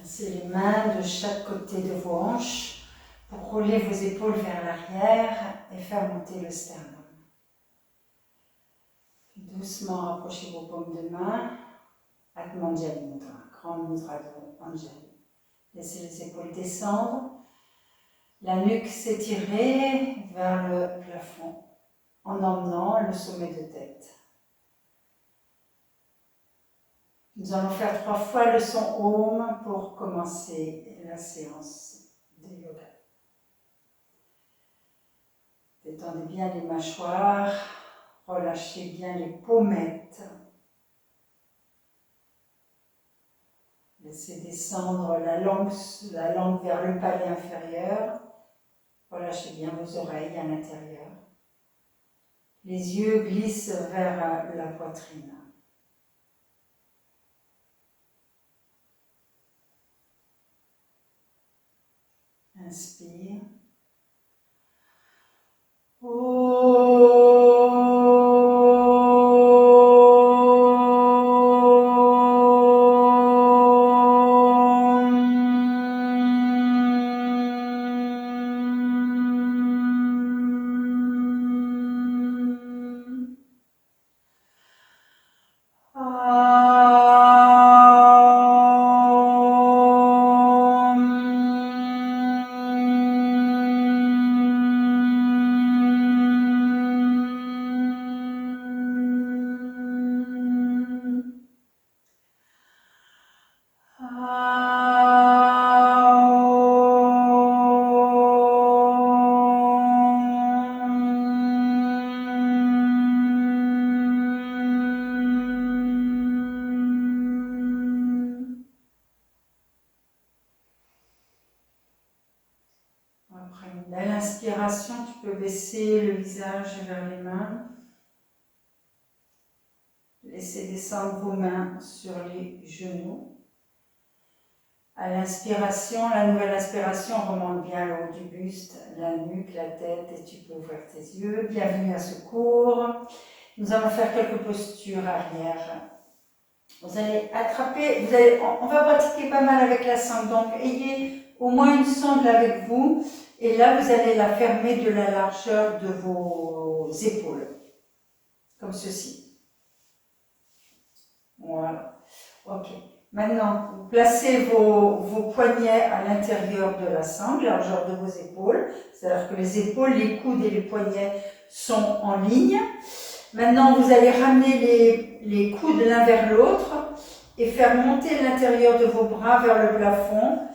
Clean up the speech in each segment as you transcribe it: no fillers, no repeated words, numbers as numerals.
Passez les mains de chaque côté de vos hanches pour rouler vos épaules vers l'arrière et faire monter le sternum. Puis doucement rapprochez vos paumes de main. Atmanjali Mudra, grande mudra de Anjali. Laissez les épaules descendre. La nuque s'étirer vers le plafond en emmenant le sommet de tête. Nous allons faire 3 fois le son Om pour commencer la séance de yoga. Détendez bien les mâchoires, relâchez bien les pommettes. Laissez descendre la langue vers le palais inférieur. Relâchez bien vos oreilles à l'intérieur. Les yeux glissent vers la poitrine. Inspire. Après une belle inspiration, tu peux baisser le visage vers les mains. Laissez descendre vos mains sur les genoux. À l'inspiration, la nouvelle inspiration remonte bien le haut du buste, la nuque, la tête et tu peux ouvrir tes yeux. Bienvenue à ce cours. Nous allons faire quelques postures arrière. Vous allez attraper, on va pratiquer pas mal avec la sangle, donc ayez au moins une sangle avec vous et là vous allez la fermer de la largeur de vos épaules, comme ceci. Voilà, ok. Maintenant, vous placez vos poignets à l'intérieur de la sangle, la largeur de vos épaules, c'est-à-dire que les épaules, les coudes et les poignets sont en ligne. Maintenant, vous allez ramener les coudes l'un vers l'autre et faire monter l'intérieur de vos bras vers le plafond.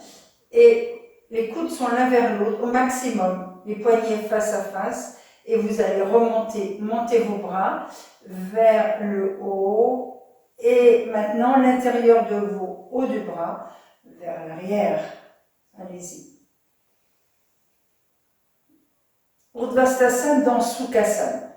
Et les coudes sont l'un vers l'autre au maximum, les poignets face à face. Et vous allez monter vos bras vers le haut. Et maintenant, l'intérieur de vos hauts du bras vers l'arrière. Allez-y. Urdhvastasana dans Sukhasana.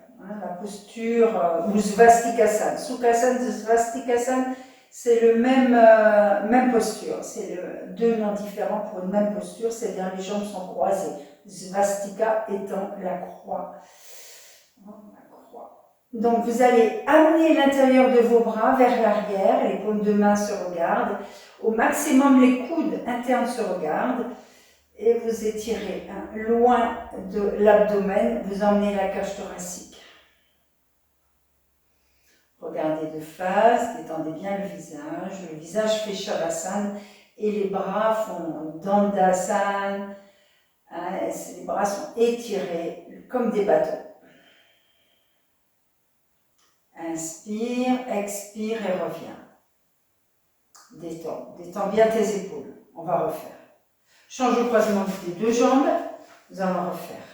La posture ou Svastikasana. Sukhasana, Svastikasana, c'est le même posture. C'est deux noms différents pour une même posture, c'est-à-dire les jambes sont croisées. Svastika étant la croix. Donc vous allez amener l'intérieur de vos bras vers l'arrière, les paumes de main se regardent. Au maximum, les coudes internes se regardent. Et vous étirez loin de l'abdomen, vous emmenez la cage thoracique. Regardez de face, détendez bien le visage fait Shavasana et les bras font Dandasana, les bras sont étirés comme des bâtons. Inspire, expire et reviens. Détends bien tes épaules, on va refaire. Change le croisement des deux jambes, nous allons refaire.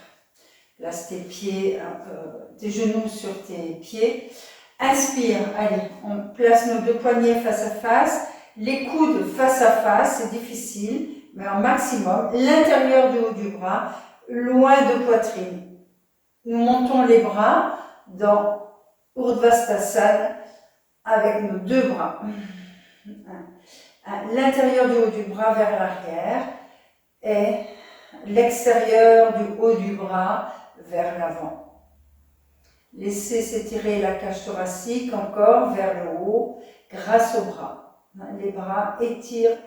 Place tes genoux sur tes pieds. Inspire, allez, on place nos deux poignets face à face, les coudes face à face, c'est difficile, mais en maximum, l'intérieur du haut du bras, loin de poitrine. Nous montons les bras dans Urdhvastasana avec nos deux bras. L'intérieur du haut du bras vers l'arrière et l'extérieur du haut du bras vers l'avant. Laissez s'étirer la cage thoracique encore vers le haut grâce aux bras. Les bras étirent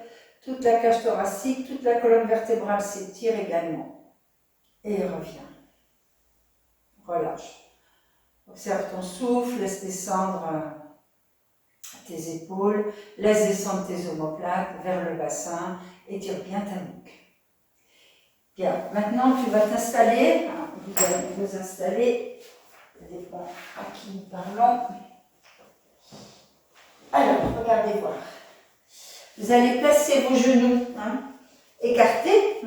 toute la cage thoracique, toute la colonne vertébrale s'étire également. Et revient. Relâche. Observe ton souffle, laisse descendre tes épaules, laisse descendre tes omoplates vers le bassin, étire bien ta nuque. Bien, maintenant tu vas t'installer, vous allez vous installer, ça dépend à qui nous parlons. Alors, regardez voir. Vous allez placer vos genoux écartés,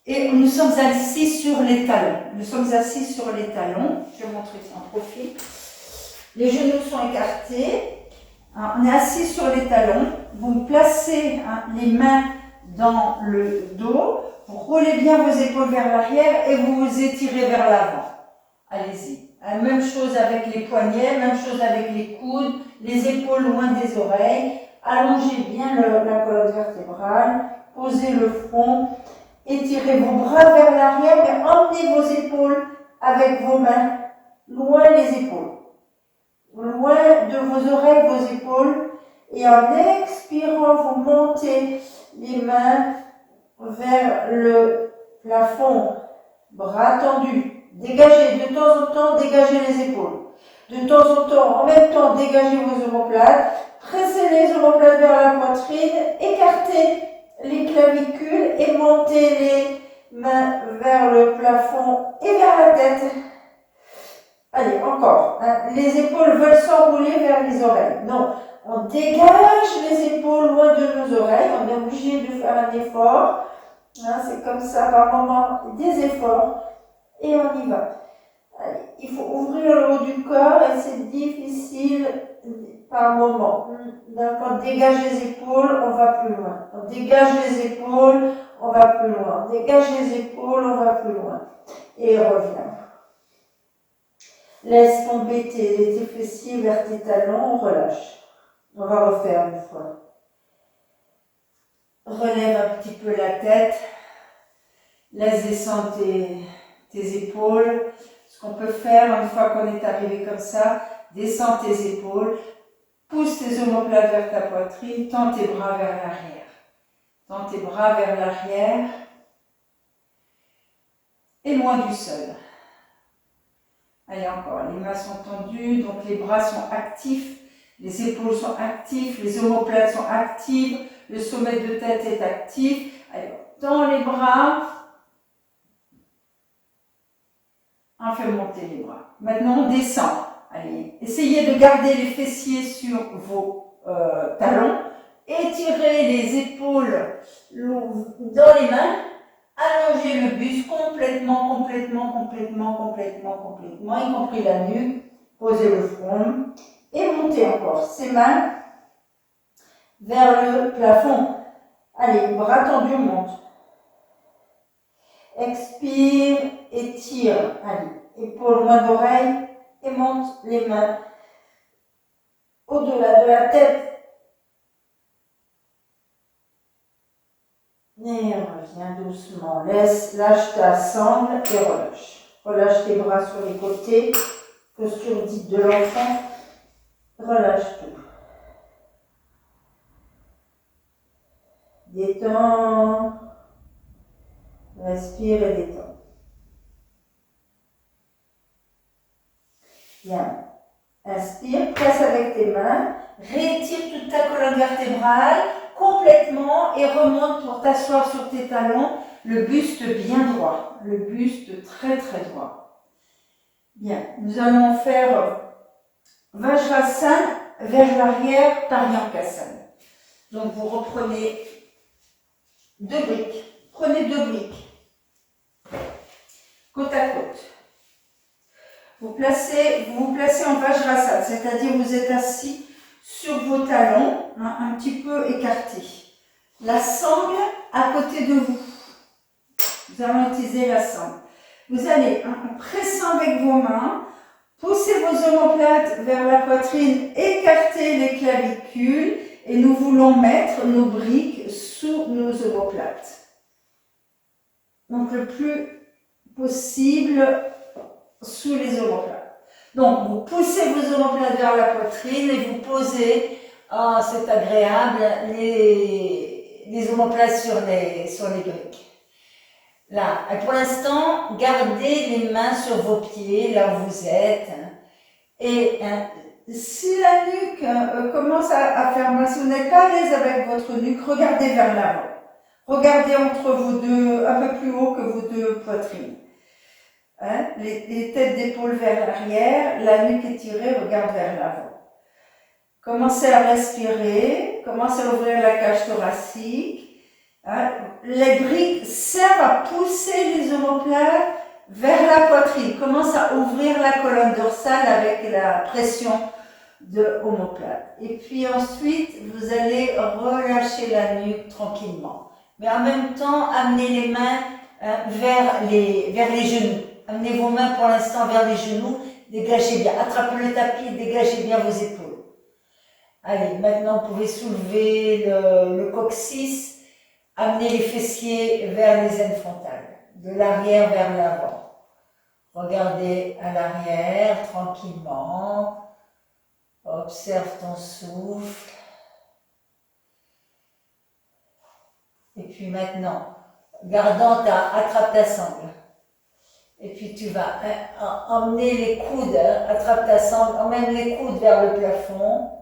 et nous sommes assis sur les talons. Nous sommes assis sur les talons, je vais montrer en profil. Les genoux sont écartés, on est assis sur les talons, vous placez les mains dans le dos, vous roulez bien vos épaules vers l'arrière et vous vous étirez vers l'avant. Allez-y. Même chose avec les poignets, même chose avec les coudes, les épaules loin des oreilles. Allongez bien la colonne vertébrale, posez le front, étirez vos bras vers l'arrière, mais emmenez vos épaules avec vos mains, loin les épaules. Loin de vos oreilles, vos épaules, et en expirant, vous montez les mains vers le plafond, bras tendus, dégagez de temps en temps, dégagez les épaules. De temps en temps, en même temps, dégagez vos omoplates, pressez les omoplates vers la poitrine, écartez les clavicules et montez les mains vers le plafond et vers la tête. Allez, encore. Les épaules veulent s'enrouler vers les oreilles. Non, on dégage les épaules loin de nos oreilles. On est obligé de faire un effort. C'est comme ça, par moment, des efforts. Et on y va. Allez, il faut ouvrir le haut du corps et c'est difficile par moment. Donc, on dégage les épaules, on va plus loin. On dégage les épaules, on va plus loin. On dégage les épaules, on va plus loin. Et revient. Laisse tomber tes fessiers vers tes talons, on relâche. On va refaire une fois. Relève un petit peu la tête. Laisse descendre tes épaules. Ce qu'on peut faire une fois qu'on est arrivé comme ça, descends tes épaules, pousse tes omoplates vers ta poitrine, tends tes bras vers l'arrière. Tends tes bras vers l'arrière et loin du sol. Allez, encore, les mains sont tendues, donc les bras sont actifs, les épaules sont actives, les omoplates sont actives, le sommet de tête est actif. Allez, tends les bras, on fait monter les bras. Maintenant, on descend. Allez, essayez de garder les fessiers sur vos talons, étirez les épaules dans les mains, allongez le buste complètement, y compris la nuque, posez le front et montez encore ces mains vers le plafond. Allez, bras tendus, monte. Expire, étire. Allez, épaules loin d'oreille et monte les mains au-delà de la tête. Et reviens doucement. Lâche ta sangle et relâche. Relâche tes bras sur les côtés. Posture dite de l'enfant. Relâche tout. Détends. Respire et détends. Bien. Inspire, presse avec tes mains. Réétire toute ta colonne vertébrale complètement et remonte pour t'asseoir sur tes talons. Le buste bien droit. Le buste très droit. Bien. Nous allons faire Vajrasana vers l'arrière, Paryankasana. Donc vous reprenez 2 briques. Prenez 2 briques. Côte à côte. Vous vous placez en Vajrasana, c'est-à-dire vous êtes assis sur vos talons, un petit peu écartés. La sangle à côté de vous. Vous allez utiliser la sangle. Vous allez, en pressant avec vos mains, pousser vos omoplates vers la poitrine, écarter les clavicules et nous voulons mettre nos briques sous nos omoplates. Donc le plus possible sous les omoplates. Donc vous poussez vos omoplates vers la poitrine et vous posez Oh, c'est agréable, les omoplates sur les briques. Là, pour l'instant, gardez les mains sur vos pieds, là où vous êtes. Et si la nuque commence à faire mal, si vous n'êtes pas à l'aise avec votre nuque, regardez vers l'avant. Regardez entre vos deux, un peu plus haut que vos deux poitrines. Hein? Les têtes d'épaule vers l'arrière, la nuque étirée, regarde vers l'avant. Commencez à respirer, commencez à ouvrir la cage thoracique. Hein? Les briques servent à pousser les omoplates vers la poitrine. Commence à ouvrir la colonne dorsale avec la pression de omoplate. Et puis ensuite, vous allez relâcher la nuque tranquillement. Mais en même temps, amenez les mains vers les genoux. Amenez vos mains pour l'instant vers les genoux. Dégagez bien. Attrapez le tapis et dégagez bien vos épaules. Allez, maintenant vous pouvez soulever le coccyx, amener les fessiers vers les aines frontales, de l'arrière vers l'avant. Regardez à l'arrière tranquillement, observe ton souffle. Et puis maintenant, attrape ta sangle. Et puis tu vas emmener les coudes, attrape ta sangle, emmène les coudes vers le plafond.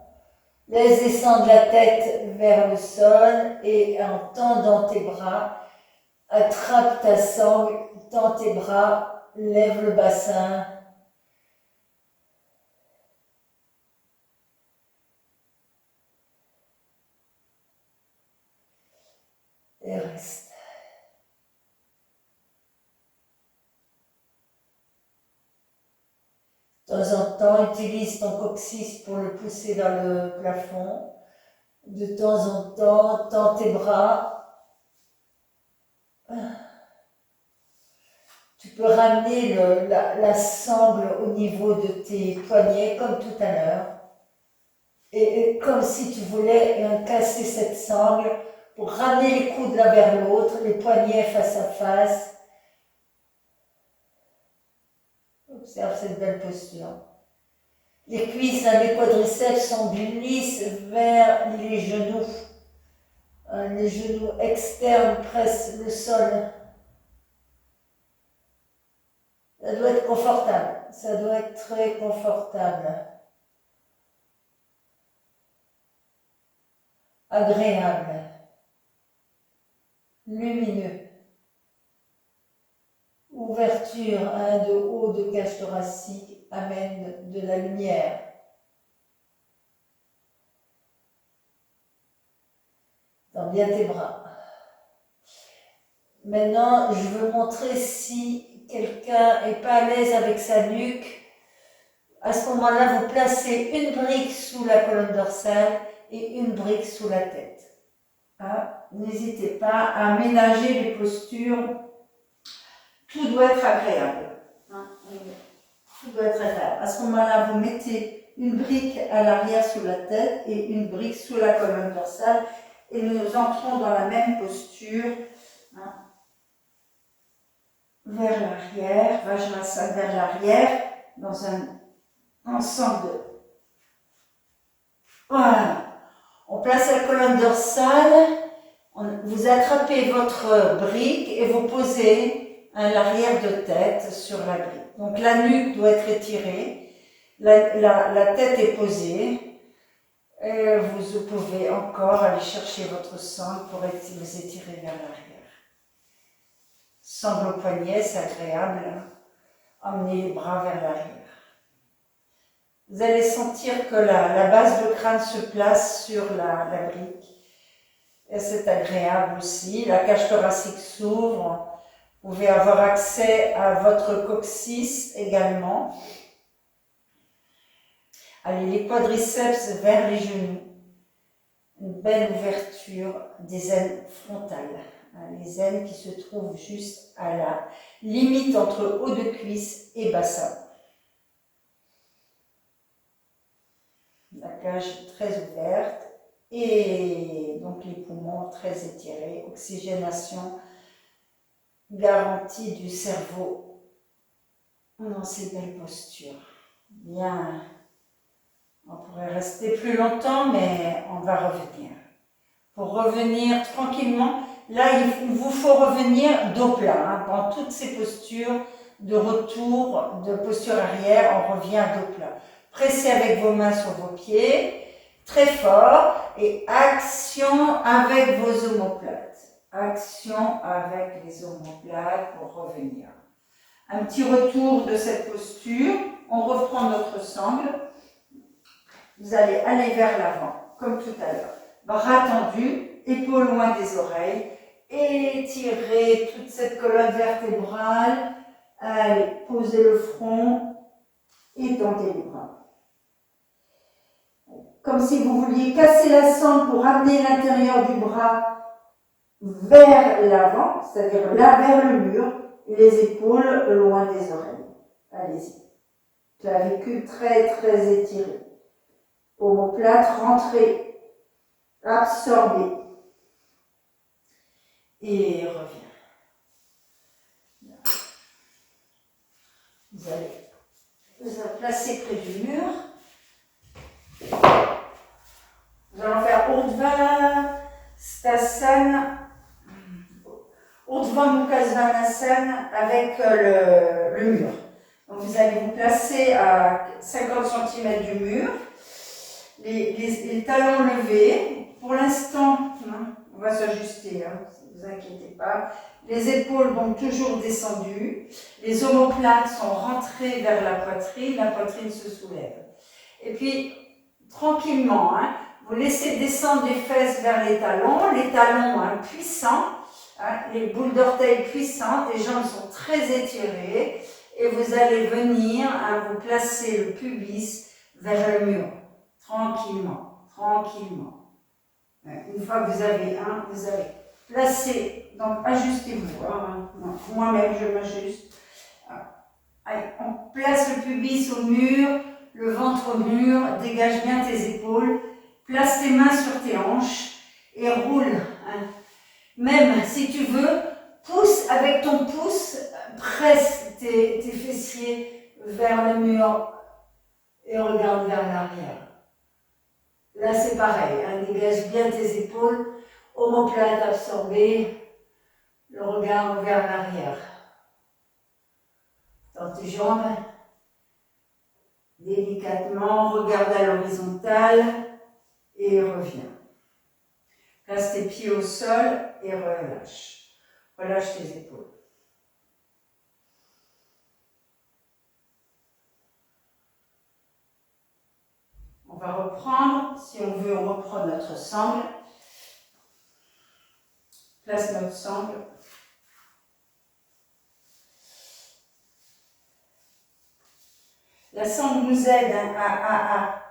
Laisse descendre la tête vers le sol et en tendant tes bras, attrape ta sangle, tends tes bras, lève le bassin. Et reste. De temps en temps, utilise ton coccyx pour le pousser vers le plafond. De temps en temps, tends tes bras. Tu peux ramener la sangle au niveau de tes poignets, comme tout à l'heure. Et comme si tu voulais casser cette sangle pour ramener les coudes l'un vers l'autre, les poignets face à face. Observe cette belle posture. Les cuisses, les quadriceps, on glisse vers les genoux. Les genoux externes pressent le sol. Ça doit être confortable. Ça doit être très confortable. Agréable. Lumineux. Ouverture de haut de cage thoracique amène de la lumière. Tends bien tes bras. Maintenant, je veux montrer si quelqu'un n'est pas à l'aise avec sa nuque. À ce moment-là, vous placez une brique sous la colonne dorsale et une brique sous la tête. N'hésitez pas à ménager les postures. Tout doit être agréable. Tout doit être agréable. À ce moment-là, vous mettez une brique à l'arrière sous la tête et une brique sous la colonne dorsale et nous entrons dans la même posture. Vers l'arrière, Vajrasana vers l'arrière, dans un ensemble de... Voilà. On place la colonne dorsale, vous attrapez votre brique et vous posez l'arrière de tête sur la brique. Donc la nuque doit être étirée, la tête est posée, et vous pouvez encore aller chercher votre sangle pour vous étirer vers l'arrière. Sangle au poignet, c'est agréable. Emmenez les bras vers l'arrière. Vous allez sentir que la base de crâne se place sur la brique. Et c'est agréable aussi. La cage thoracique s'ouvre. Vous pouvez avoir accès à votre coccyx également. Allez, les quadriceps vers les genoux. Une belle ouverture des aines frontales. Les aines qui se trouvent juste à la limite entre haut de cuisse et bassin. La cage est très ouverte et donc les poumons très étirés. Oxygénation garantie du cerveau dans ces belles postures. Bien. On pourrait rester plus longtemps, mais on va revenir. Pour revenir tranquillement, là, il vous faut revenir dos plat, hein, pendant toutes ces postures de retour, de posture arrière, on revient dos plat. Pressez avec vos mains sur vos pieds, très fort, et action avec vos omoplates. Action avec les omoplates pour revenir. Un petit retour de cette posture, on reprend notre sangle. Vous allez aller vers l'avant, comme tout à l'heure. Bras tendus, épaules loin des oreilles, étirez toute cette colonne vertébrale. Allez, posez le front, étendez les bras. Comme si vous vouliez casser la sangle pour amener l'intérieur du bras vers l'avant, c'est-à-dire là vers le mur, et les épaules loin des oreilles. Allez-y. Clavicule très très étirée. Omoplate, rentrez, absorbez. Et reviens. Vous allez vous placer près du mur. Nous allons faire Urdhva Stasana, Urdhva Mukha Svanasana avec le mur. Donc vous allez vous placer à 50 cm du mur, les talons levés. Pour l'instant, on va s'ajuster, hein, ne vous inquiétez pas. Les épaules donc toujours descendues, les omoplates sont rentrées vers la poitrine se soulève. Et puis, tranquillement, hein, vous laissez descendre les fesses vers les talons hein, puissants, hein, les boules d'orteils puissantes, les jambes sont très étirées, et vous allez venir hein, vous placer le pubis vers le mur, tranquillement, tranquillement. Une fois que vous avez placé, donc ajustez-vous, hein, moi-même je m'ajuste. Allez, on place le pubis au mur, le ventre au mur, dégage bien tes épaules, place tes mains sur tes hanches et roule. Hein. Même si tu veux, pousse avec ton pouce, presse tes fessiers vers le mur et regarde vers l'arrière. Là c'est pareil, hein, dégage bien tes épaules, omoplate absorbée, le regard vers l'arrière. Dans tes jambes, délicatement, regarde à l'horizontale et reviens. Place tes pieds au sol et relâche. Relâche tes épaules. On va reprendre, si on veut, on reprend notre sangle. Place notre sangle. La sangle nous aide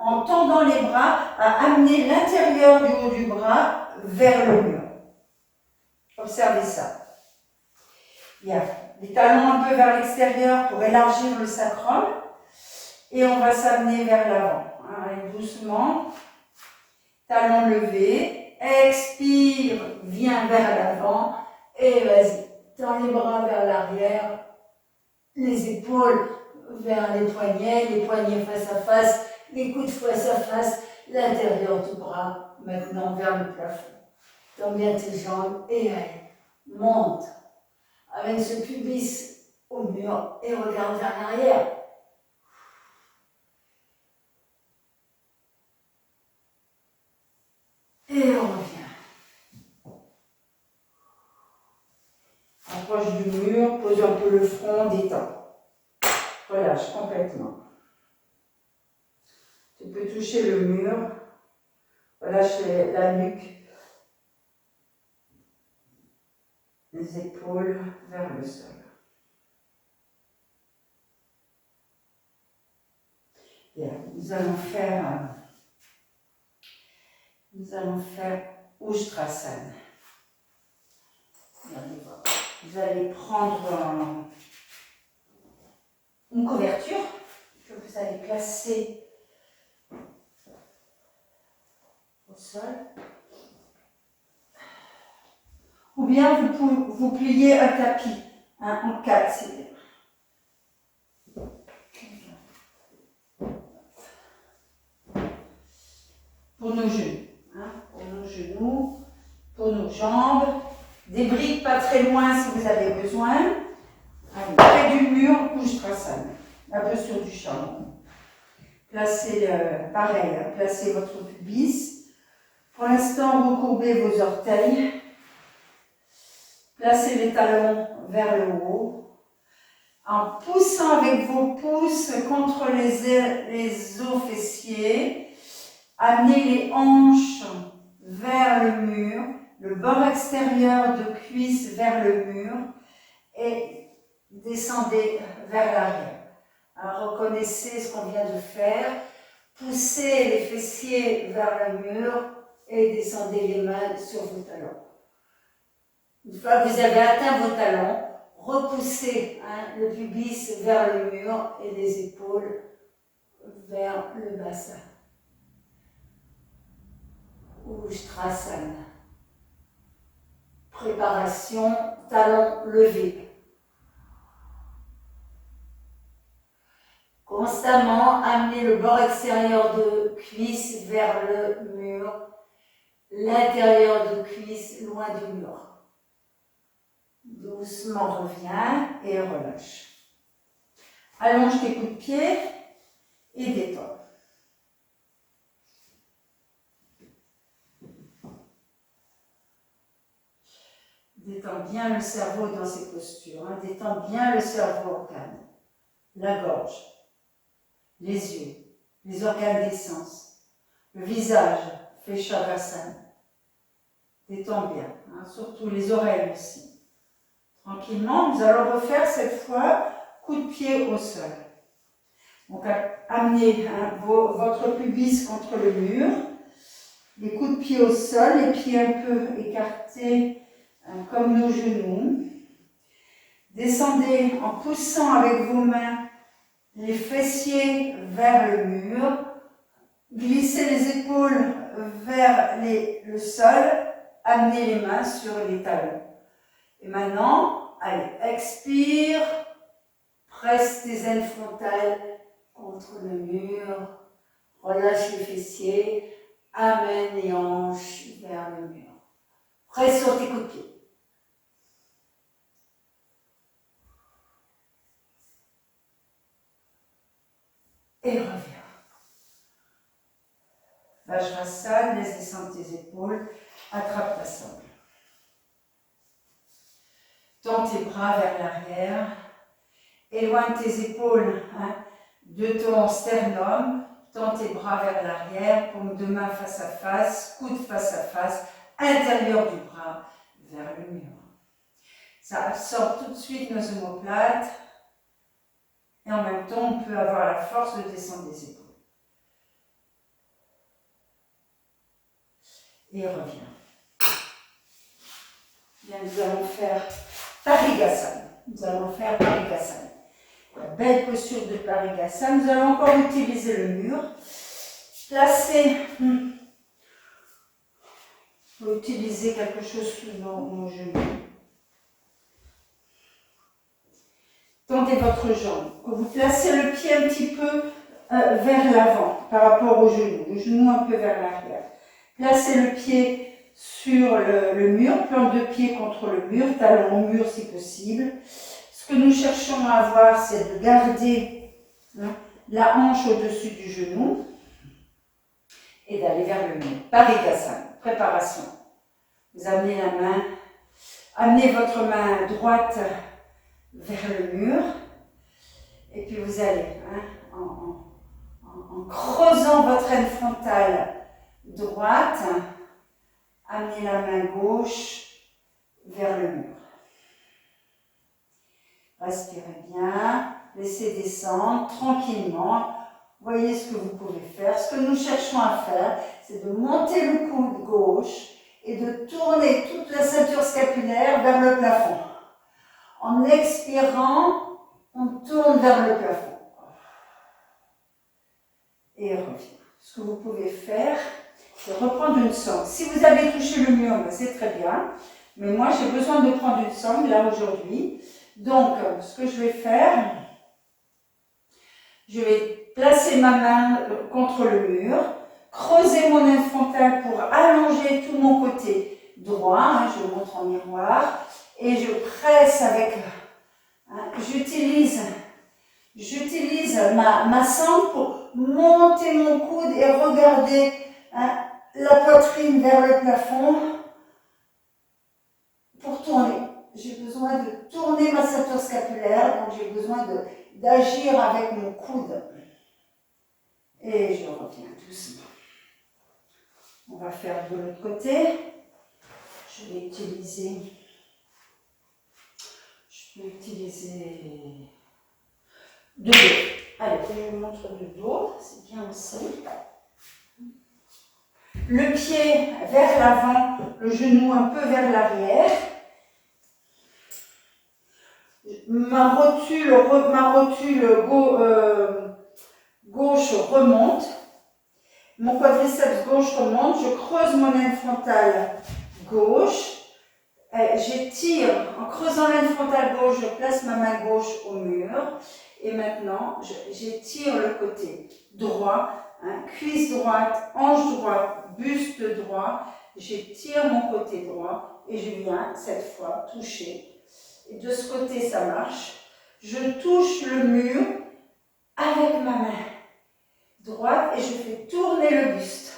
en tendant les bras, à amener l'intérieur du haut du bras vers le mur. Observez ça. Bien. Les talons un peu vers l'extérieur pour élargir le sacrum. Et on va s'amener vers l'avant. Allez, doucement. Talons levés. Expire, viens vers l'avant. Et vas-y. Tends les bras vers l'arrière. Les épaules vers les poignets face à face, les coudes face à face, l'intérieur du bras, maintenant vers le plafond. Tends bien tes jambes et allez, monte. Avec ce pubis au mur et regarde vers l'arrière. Et on revient. Approche du mur, pose un peu le front, détends. Relâche complètement. Tu peux toucher le mur. Relâche la nuque. Les épaules vers le sol. Bien, nous allons faire Ustrasana. Vous allez prendre une couverture que vous allez placer au sol. Ou bien vous pliez un tapis hein, en 4. pour nos genoux. Hein, pour nos genoux, pour nos jambes. Des briques pas très loin si vous avez besoin. Allez, près du mur, Ujstrasana. La posture du chameau. Placez, pareil, hein, placez votre pubis. Pour l'instant, recourbez vos orteils. Placez les talons vers le haut. En poussant avec vos pouces contre les os fessiers, amenez les hanches vers le mur, le bord extérieur de cuisse vers le mur et descendez vers l'arrière. Alors, reconnaissez ce qu'on vient de faire. Poussez les fessiers vers le mur et descendez les mains sur vos talons. Une fois que vous avez atteint vos talons, repoussez le pubis vers le mur et les épaules vers le bassin. Ujstrasana. Préparation, talons levés. Constamment amenez le bord extérieur de cuisse vers le mur, l'intérieur de cuisse loin du mur. Doucement reviens et relâche. Allonge tes coups de pied et détends. Détends bien le cerveau dans ces postures. Hein. Détends bien le cerveau organe, la gorge, les yeux, les organes des sens, le visage, fais Shavasana. Détends bien, hein. Surtout les oreilles aussi. Tranquillement, nous allons refaire cette fois coup de pied au sol. Donc, amenez votre pubis contre le mur, les coups de pied au sol, les pieds un peu écartés comme nos genoux. Descendez en poussant avec vos mains les fessiers vers le mur. Glissez les épaules vers le sol. Amenez les mains sur les talons. Et maintenant, allez, expire, presse tes ailes frontales contre le mur, relâche les fessiers, amène les hanches vers le mur. Presse sur tes coups de pied. Et reviens. Vajrasana, laisse descendre tes épaules, attrape ta sangle. Tends tes bras vers l'arrière, éloigne tes épaules de ton sternum, tends tes bras vers l'arrière, paume de main face à face, coude face à face, intérieur du bras vers le mur. Ça absorbe tout de suite nos omoplates et en même temps on peut avoir la force de descendre des épaules. Et reviens. Bien, nous allons faire Parigasana. Nous allons faire Parigasana. La belle posture de Parigasana. Nous allons encore utiliser le mur. Placer. On peut utiliser quelque chose sous nos genoux. Tendez votre jambe. Quand vous placez le pied un petit peu vers l'avant par rapport au genou un peu vers l'arrière. Placez le pied sur le mur, plante de pied contre le mur, talon au mur si possible. Ce que nous cherchons à avoir, c'est de garder la hanche au-dessus du genou et d'aller vers le mur. Parigasana, préparation. Vous amenez la main, amenez votre main droite vers le mur et puis vous allez en creusant votre aine frontale droite, amenez la main gauche vers le mur. Respirez bien, laissez descendre tranquillement. Voyez ce que vous pouvez faire. Ce que nous cherchons à faire, c'est de monter le coude gauche et de tourner toute la ceinture scapulaire vers le plafond. En expirant, on tourne vers le plafond. Et revient. Ce que vous pouvez faire, c'est reprendre une sangle. Si vous avez touché le mur, c'est très bien. Mais moi, j'ai besoin de prendre une sangle là aujourd'hui. Donc, ce que je vais faire, je vais placer ma main contre le mur, creuser mon aine frontale pour allonger tout mon côté droit, hein, je montre en miroir, et je presse avec, hein, j'utilise ma sangle pour monter mon coude et regarder, hein, la poitrine vers le plafond pour tourner. J'ai besoin de tourner ma ceinture scapulaire, donc j'ai besoin d'agir avec mon coude. Et je reviens doucement. On va faire de l'autre côté. Je peux utiliser de dos. Allez, je vous montre de dos, c'est bien aussi. Le pied vers l'avant, le genou un peu vers l'arrière. Ma rotule gauche remonte. Mon quadriceps gauche remonte. Je creuse mon aine frontale gauche. J'étire, en creusant l'aine frontale gauche, je place ma main gauche au mur. Et maintenant, j'étire le côté droit, hein, cuisse droite, hanche droite, buste droit. J'étire mon côté droit et je viens cette fois toucher. Et de ce côté, ça marche. Je touche le mur avec ma main droite et je fais tourner le buste.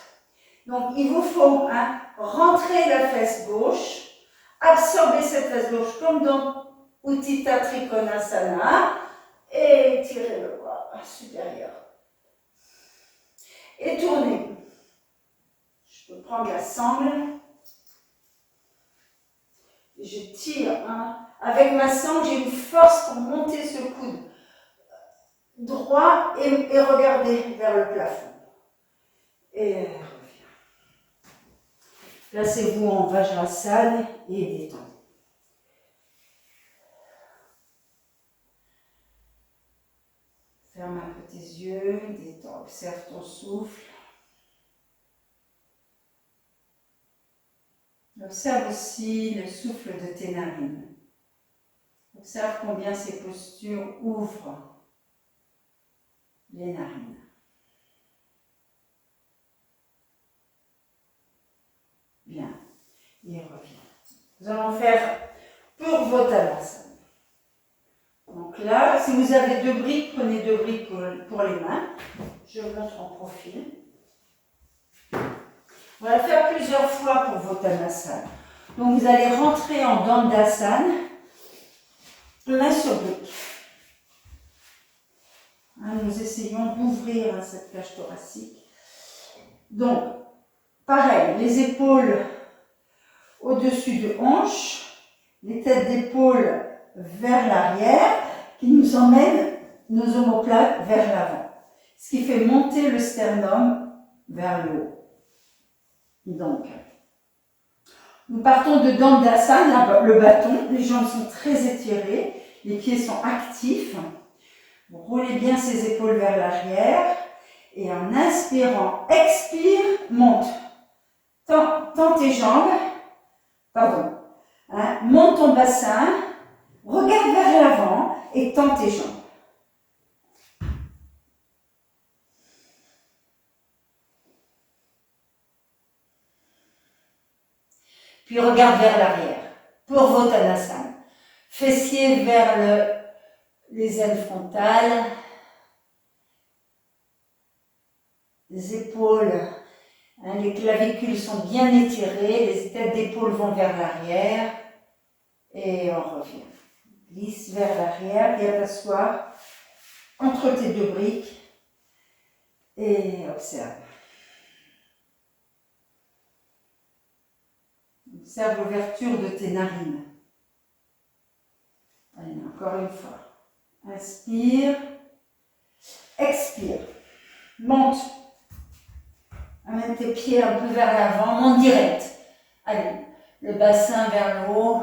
Donc, il vous faut, hein, rentrer la fesse gauche, absorber cette fesse gauche comme dans Utthita Trikonasana et tirer le bras supérieur. Et tourner. Je peux prendre la sangle. Je tire, hein. Avec ma sangle, j'ai une force pour monter ce coude droit et regarder vers le plafond. Et reviens. Placez-vous en Vajrasana et détendez. Ferme un peu tes yeux, détends, observe ton souffle. Observe aussi le souffle de tes narines. Observe combien ces postures ouvrent les narines. Bien, et revient. Nous allons faire Purvottanasana. Donc là, si vous avez 2 briques, prenez 2 briques pour les mains. Je montre en profil. On va le faire plusieurs fois pour Vottanasana. Donc vous allez rentrer en Dandasana, main sur brique. Hein, nous essayons d'ouvrir, hein, cette cage thoracique. Donc, pareil, les épaules au-dessus de hanches, les têtes d'épaule vers l'arrière, qui nous emmènent nos omoplates vers l'avant. Ce qui fait monter le sternum vers le haut. Donc, nous partons de Dandasana, le bâton, les jambes sont très étirées, les pieds sont actifs. Vous roulez bien ses épaules vers l'arrière et en inspirant, expire, monte. Tends tes jambes, pardon, hein, monte ton bassin, regarde vers l'avant et tends tes jambes. Puis regarde vers l'arrière, Purvottanasana. Fessiers vers les ailes frontales, les épaules, hein, les clavicules sont bien étirées, les têtes d'épaule vont vers l'arrière et on revient. Glisse vers l'arrière, viens t'asseoir entre tes 2 briques et observe. Observe l'ouverture de tes narines. Allez, encore une fois. Inspire. Expire. Monte. Amène tes pieds un peu vers l'avant. Monte direct. Allez, le bassin vers le haut.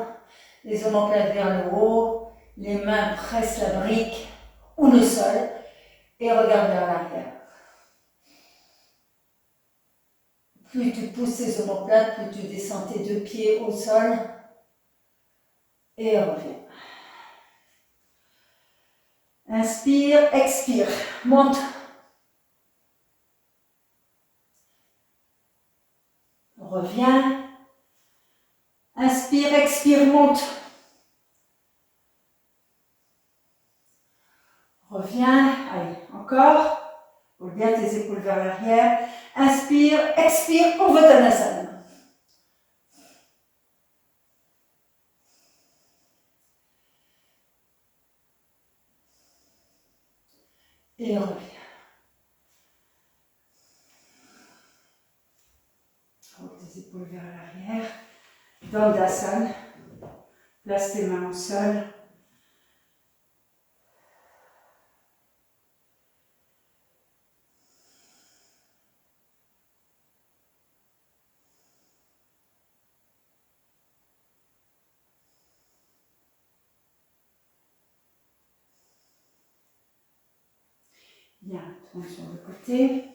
Les omoplates vers le haut. Les mains pressent la brique ou le sol. Et regarde vers l'arrière. Plus tu pousses tes omoplates, plus tu descends tes 2 pieds au sol. Et reviens. Inspire, expire, monte. Reviens. Inspire, expire, monte. Reviens. Allez, encore. Roule bien tes épaules vers l'arrière. Inspire, expire pour Uttanasana. Et reviens. Roule tes épaules vers l'arrière. Dandasana. Place tes mains au sol. Bien, tourne sur le côté.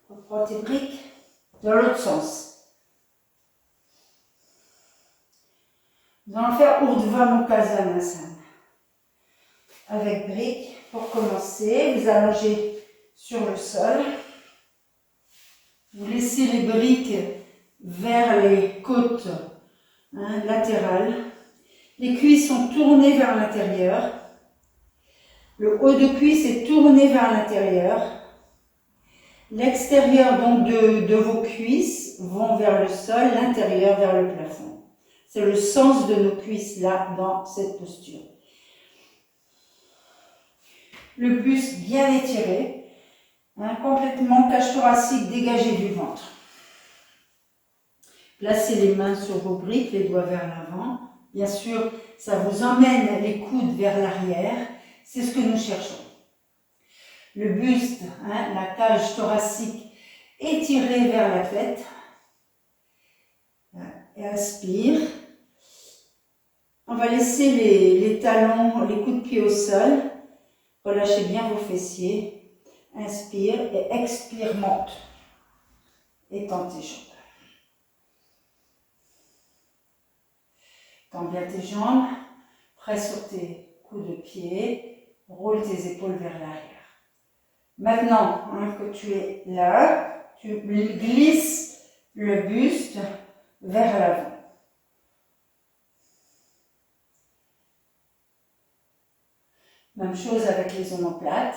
Reprends tes briques dans l'autre sens. Nous allons faire Urdhva Mukha Svanasana. Avec briques, pour commencer, vous allongez sur le sol. Vous laissez les briques vers les côtes latérales. Les cuisses sont tournées vers l'intérieur. Le haut de cuisse est tourné vers l'intérieur. L'extérieur donc de vos cuisses vont vers le sol, l'intérieur vers le plafond. C'est le sens de nos cuisses là, dans cette posture. Le buste bien étiré, complètement cage thoracique dégagée du ventre. Placez les mains sur vos briques, les doigts vers l'avant. Bien sûr, ça vous emmène les coudes vers l'arrière. C'est ce que nous cherchons. Le buste, la cage thoracique étirée vers la tête. Et inspire. On va laisser les talons, les coups de pied au sol. Relâchez bien vos fessiers. Inspire et expire, monte. Étends tes jambes. Tends bien tes jambes. Presse sur tes coups de pied. Roule tes épaules vers l'arrière. Maintenant que tu es là, tu glisses le buste vers l'avant. Même chose avec les omoplates.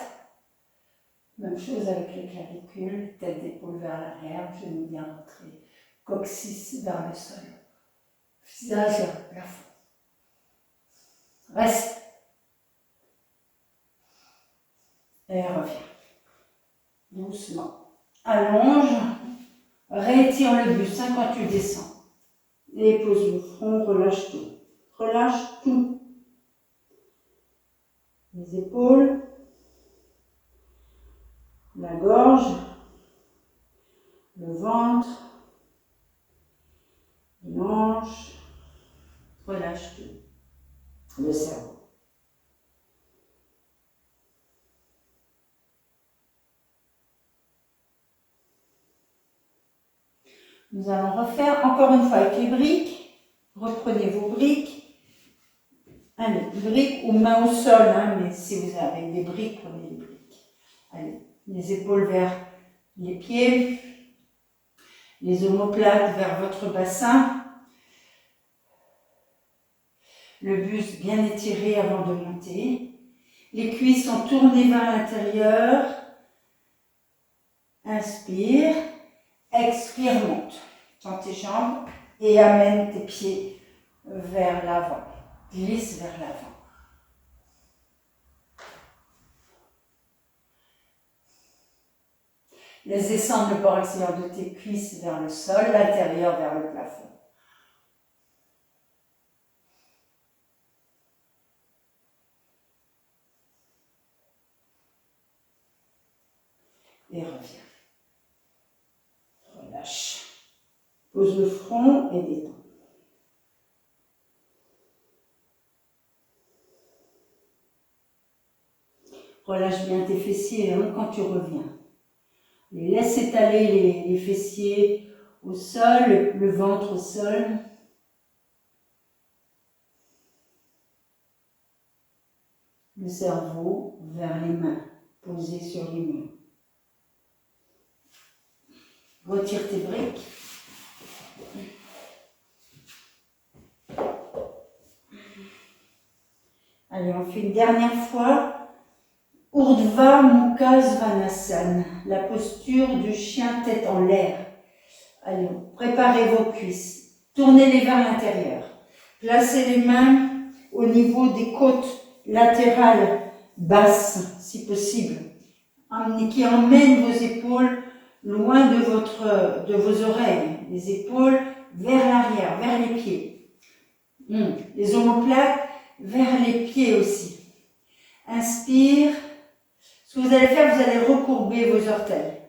Même chose avec les clavicules. Tête d'épaule vers l'arrière, genoux bien rentrés. Coccyx vers le sol. Visage vers le plafond. Reste. Et reviens. Doucement. Allonge. Réétire le buste quand tu descends. Et pose le front, relâche tout. Relâche tout. Les épaules. La gorge. Le ventre. Les hanches. Relâche tout. Le cerveau. Nous allons refaire encore une fois avec les briques. Reprenez vos briques. Allez, briques ou main au sol, mais si vous avez des briques, prenez les briques. Allez, les épaules vers les pieds. Les omoplates vers votre bassin. Le buste bien étiré avant de monter. Les cuisses sont tournées vers l'intérieur. Inspire. Expire, monte. Tends tes jambes et amène tes pieds vers l'avant. Glisse vers l'avant. Laisse descendre le bord extérieur de tes cuisses vers le sol, l'intérieur vers le plafond. Et reviens. Relâche. Pose le front et détends. Relâche bien tes fessiers quand tu reviens. Et laisse étaler les fessiers au sol, le ventre au sol. le cerveau vers les mains, posées sur les murs. Retire tes briques. Allez, on fait une dernière fois. Urdhva Mukha Svanasana, la posture du chien tête en l'air. Allez, préparez vos cuisses. Tournez-les vers l'intérieur. Placez les mains au niveau des côtes latérales basses, si possible, qui emmènent vos épaules loin de vos oreilles. Les épaules vers l'arrière, vers les pieds. Les omoplates vers les pieds aussi. Inspire. Ce que vous allez faire, vous allez recourber vos orteils.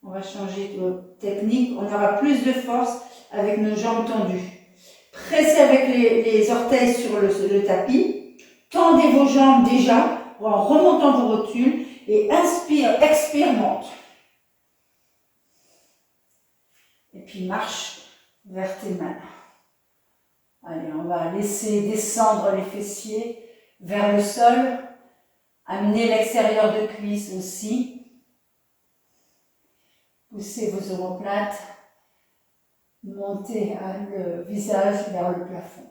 On va changer de technique. On aura plus de force avec nos jambes tendues. Pressez avec les orteils sur le tapis. Tendez vos jambes déjà en remontant vos rotules. Et inspire, expire, monte. Et puis marche vers tes mains. Allez, on va laisser descendre les fessiers vers le sol. Amenez l'extérieur de cuisse aussi. Poussez vos omoplates. Montez le visage vers le plafond.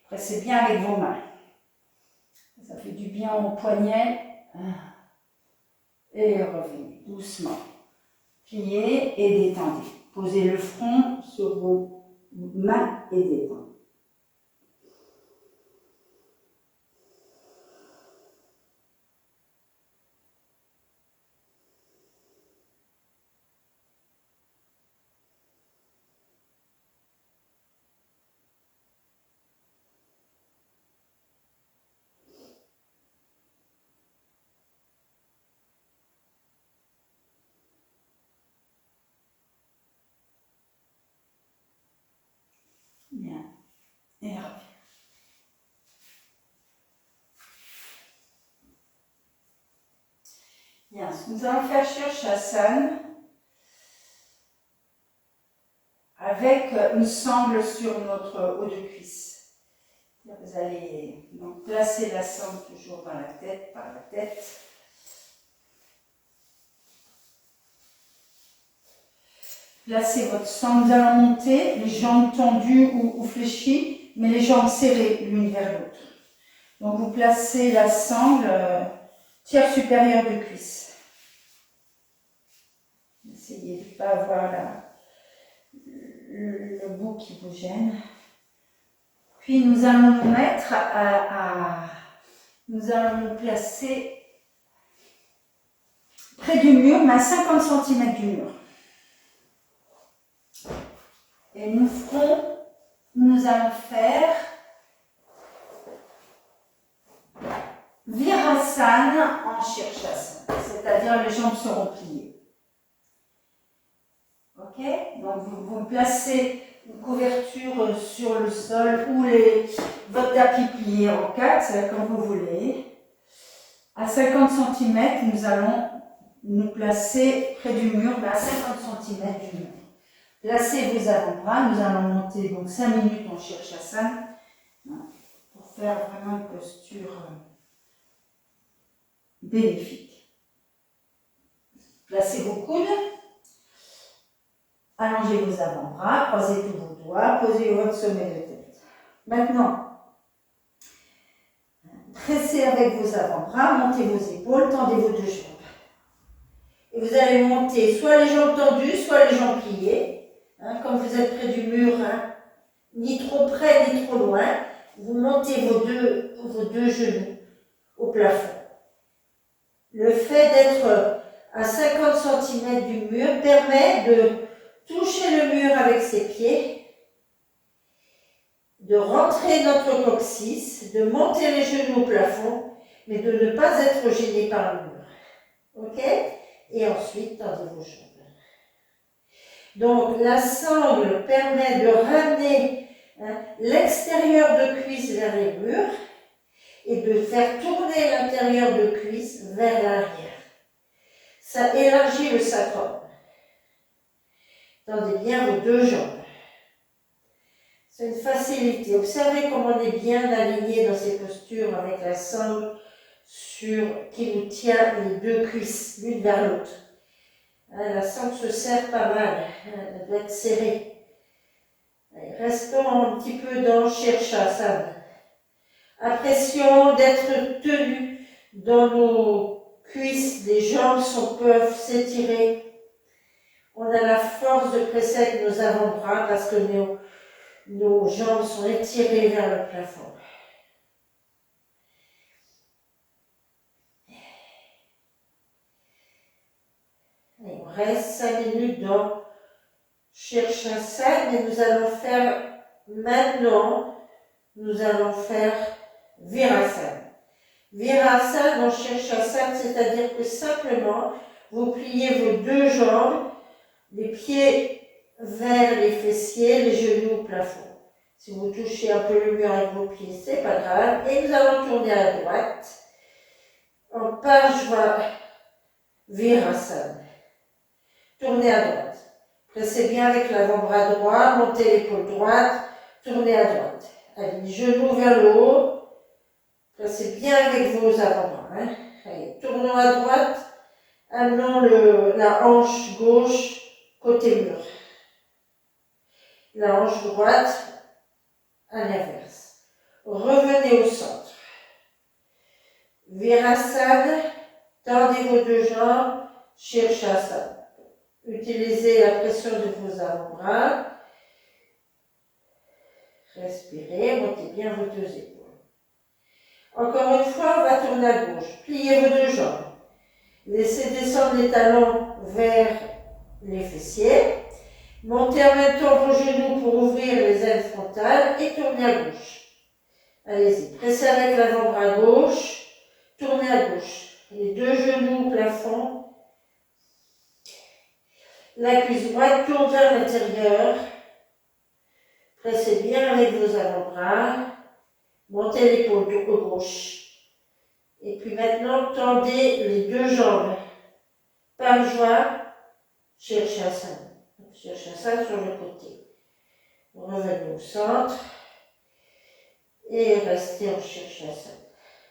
Pressez bien avec vos mains. Ça fait du bien aux poignets. Et revenez doucement. Pliez et détendez. Posez le front sur vos mains et détendez. Bien. Et reviens. Bien, ce que nous allons faire Shirshasana avec une sangle sur notre haut de cuisse. Vous allez donc placer la sangle toujours par la tête. Placez votre sangle, nous allons monter, les jambes tendues ou fléchies, mais les jambes serrées l'une vers l'autre. Donc vous placez la sangle tiers supérieur de cuisse. Essayez de ne pas avoir le bout qui vous gêne. Puis nous allons nous mettre nous allons nous placer près du mur, mais à 50 cm du mur. Et nous allons faire Virasana en Shirshasana, c'est-à-dire les jambes seront pliées. Ok? Donc vous placez une couverture sur le sol ou votre tapis plié en 4, c'est comme vous voulez. À 50 cm, nous allons nous placer près du mur, mais à 50 cm du mur. Placez vos avant-bras, nous allons monter donc 5 minutes en Shirshasana pour faire vraiment une posture bénéfique. Placez vos coudes, allongez vos avant-bras, croisez tous vos doigts, posez votre sommet de tête. Maintenant, pressez avec vos avant-bras, montez vos épaules, tendez vos deux jambes. Et vous allez monter soit les jambes tendues, soit les jambes pliées. Comme vous êtes près du mur, ni trop près ni trop loin, vous montez vos deux genoux au plafond. Le fait d'être à 50 cm du mur permet de toucher le mur avec ses pieds, de rentrer notre coccyx, de monter les genoux au plafond, mais de ne pas être gêné par le mur. Ok? Et ensuite, tendez vos jambes. Donc, la sangle permet de ramener l'extérieur de cuisse vers les murs et de faire tourner l'intérieur de cuisse vers l'arrière. Ça élargit le sacrum. Tendez bien vos deux jambes. C'est une facilité. Observez comment on est bien aligné dans ces postures avec la sangle qui nous tient les deux cuisses l'une vers l'autre. La sangle se serre pas mal, elle doit être serrée. Restons un petit peu dans Shirshasana. Impression d'être tenu dans nos cuisses, les jambes peuvent s'étirer. On a la force de presser avec nos avant-bras parce que nos jambes sont étirées vers le plafond. Et on reste 5 minutes dans Shirshasana et nous allons faire Virasana. Virasana dans Shirshasana, c'est-à-dire que simplement vous pliez vos deux jambes, les pieds vers les fessiers, les genoux au plafond. Si vous touchez un peu le mur avec vos pieds, c'est pas grave. Et nous allons tourner à droite en Parshva Virasana. Tournez à droite. Pressez bien avec l'avant-bras droit, montez l'épaule droite, tournez à droite. Allez, genoux vers le haut. Pressez bien avec vos avant-bras. Allez, tournons à droite. Amenons la hanche gauche côté mur. La hanche droite à l'inverse. Revenez au centre. Virasana, tendez vos deux jambes, Shirshasana. Utilisez la pression de vos avant-bras. Respirez, montez bien vos deux épaules. Encore une fois, on va tourner à gauche. Pliez vos deux jambes. Laissez descendre les talons vers les fessiers. Montez en même temps vos genoux pour ouvrir les ailes frontales et tournez à gauche. Allez-y, pressez avec l'avant-bras gauche, tournez à gauche. Les deux genoux au plafond. La cuisse droite tourne vers l'intérieur. Pressez bien avec vos avant-bras. Montez l'épaule gauche. Et puis maintenant, tendez les deux jambes. Parshva Shirshasana. Shirshasana sur le côté. Revenez au centre. Et restez en Shirshasana.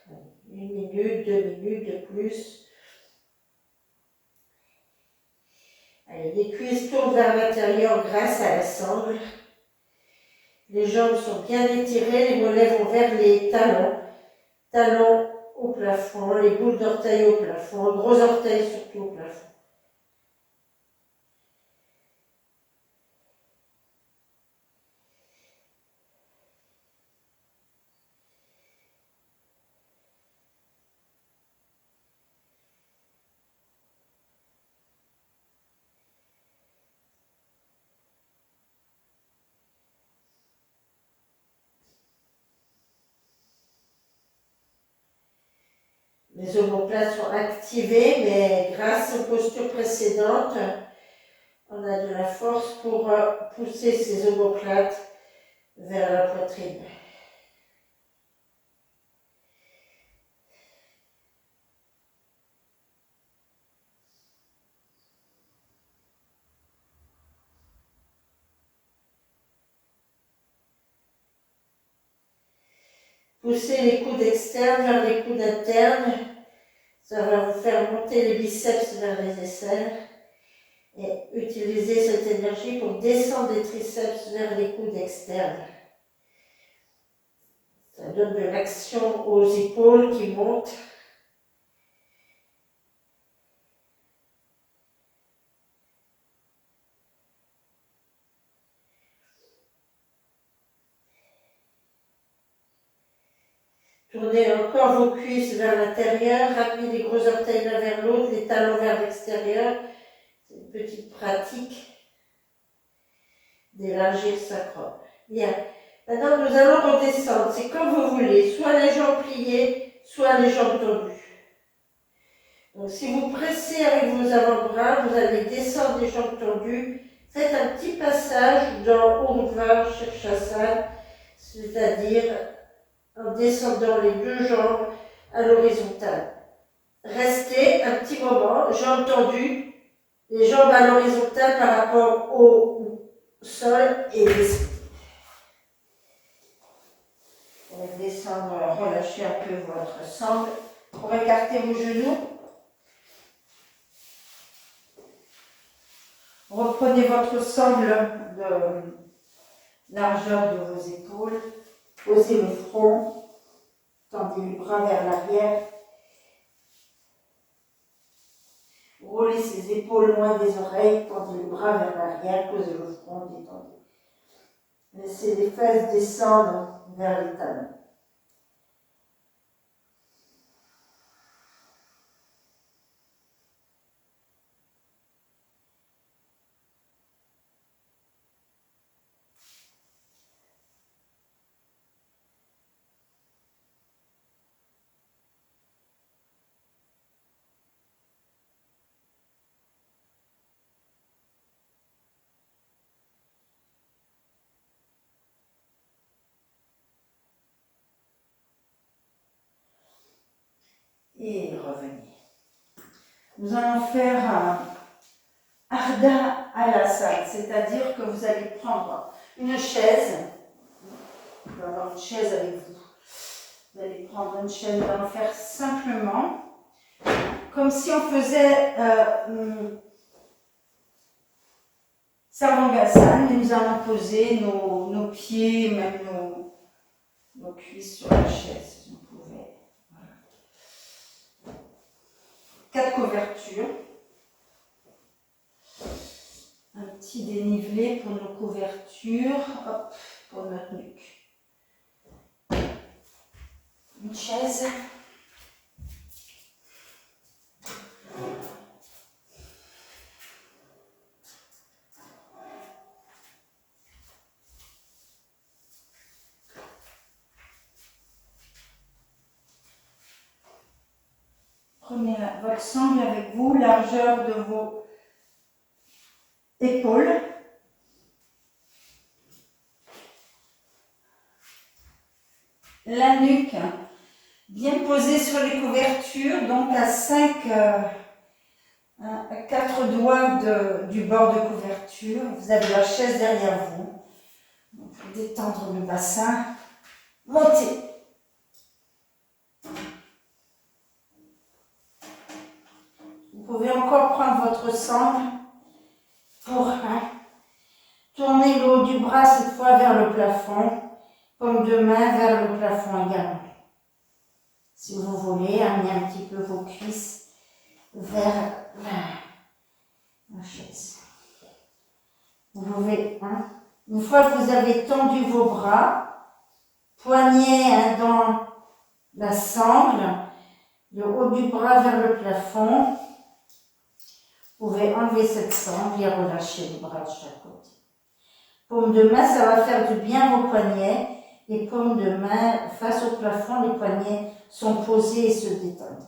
1 minute, 2 minutes de plus. Allez, les cuisses tournent vers l'intérieur grâce à la sangle. Les jambes sont bien étirées, les mollets vont vers les talons. Talons au plafond, les boules d'orteils au plafond, gros orteils surtout au plafond. Les omoplates sont activées, mais grâce aux postures précédentes, on a de la force pour pousser ces omoplates vers la poitrine. Poussez les coudes externes vers les coudes internes. Ça va vous faire monter les biceps vers les aisselles. Et utilisez cette énergie pour descendre les triceps vers les coudes externes. Ça donne de l'action aux épaules qui montent. Tournez encore vos cuisses vers l'intérieur, ramenez les gros orteils l'un vers l'autre, les talons vers l'extérieur. C'est une petite pratique d'élargir le sacrum. Bien. Maintenant, nous allons redescendre. C'est comme vous voulez, soit les jambes pliées, soit les jambes tendues. Donc, si vous pressez avec vos avant-bras, vous allez descendre les jambes tendues. Faites un petit passage dans Urdhva Shirshasana, c'est-à-dire en descendant les deux jambes à l'horizontale. Restez un petit moment, jambes tendues, les jambes à l'horizontale par rapport au sol et respirez. descendre, relâchez un peu votre sangle pour écarter vos genoux. Reprenez votre sangle de largeur de vos épaules. Posez le front, tendez les bras vers l'arrière. Roulez ses épaules loin des oreilles, tendez les bras vers l'arrière, posez le front, détendez. Laissez les fesses descendre vers les talons. Et revenez. Nous allons faire un Ardha Alasana, c'est-à-dire que vous allez prendre une chaise, vous allez avoir une chaise avec vous. Vous allez prendre une chaise, nous allons faire simplement comme si on faisait Sarvangasana, et nous allons poser nos pieds, même nos cuisses sur la chaise, si vous pouvez. Voilà. 4 couvertures. Un petit dénivelé pour nos couvertures, hop, pour notre nuque. Une chaise. Prenez votre sangle avec vous, largeur de vos épaules. La nuque bien posée sur les couvertures, donc à 4 doigts du bord de couverture. Vous avez la chaise derrière vous. Donc, détendre le bassin. Montez. Vous pouvez encore prendre votre sangle pour tourner le haut du bras cette fois vers le plafond. Paume de main vers le plafond également. Si vous voulez, amenez un petit peu vos cuisses vers la chaise. Vous pouvez, une fois que vous avez tendu vos bras, poignets dans la sangle, le haut du bras vers le plafond, vous pouvez enlever cette sangle et relâcher les bras de chaque côté. Paume de main, ça va faire du bien vos poignets. Les paumes de main face au plafond, les poignets sont posés et se détendent.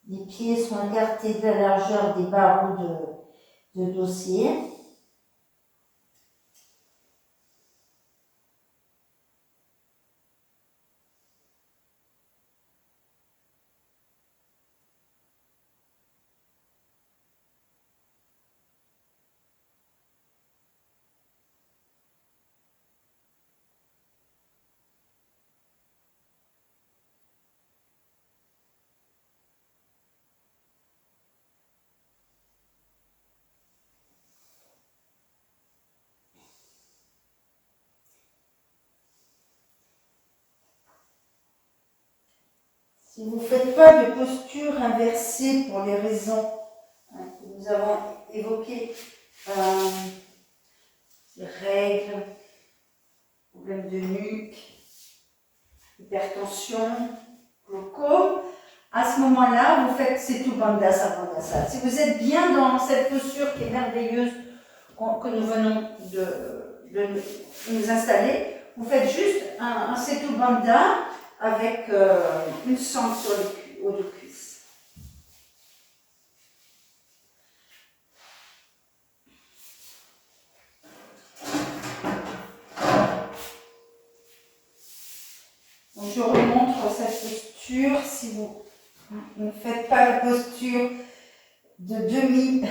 Les pieds sont écartés de la largeur des barreaux de dossier. Si vous ne faites pas de posture inversée pour les raisons que nous avons évoquées, les règles, problèmes de nuque, hypertension, glaucome, à ce moment-là, vous faites Setu Bandha Savandasana. Si vous êtes bien dans cette posture qui est merveilleuse que nous venons de nous installer, vous faites juste un Setu Bandha avec une sangle sur le haut de cuisse. je remontre cette posture. Si vous ne faites pas la posture de demi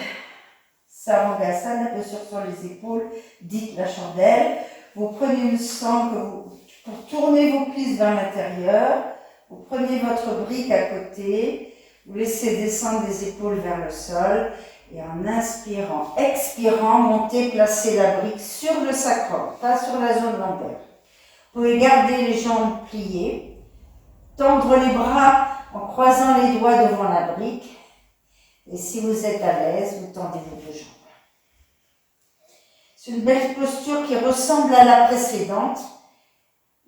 Sarangasana, la posture sur les épaules, dite la chandelle, vous prenez une sangle pour tourner vos cuisses vers l'intérieur, vous prenez votre brique à côté, vous laissez descendre les épaules vers le sol, et en inspirant, expirant, montez, placez la brique sur le sacrum, pas sur la zone lombaire. Vous pouvez garder les jambes pliées, tendre les bras en croisant les doigts devant la brique, et si vous êtes à l'aise, vous tendez vos deux jambes. C'est une belle posture qui ressemble à la précédente,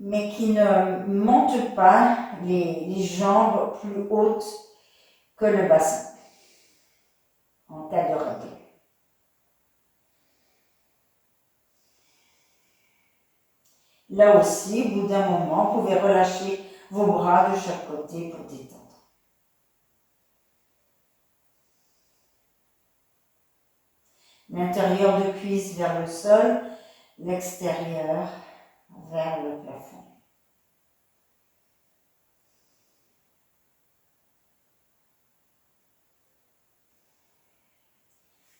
mais qui ne monte pas les jambes plus hautes que le bassin, en cas de règle. Là aussi, au bout d'un moment, vous pouvez relâcher vos bras de chaque côté pour détendre. L'intérieur de cuisse vers le sol, l'extérieur vers le plafond.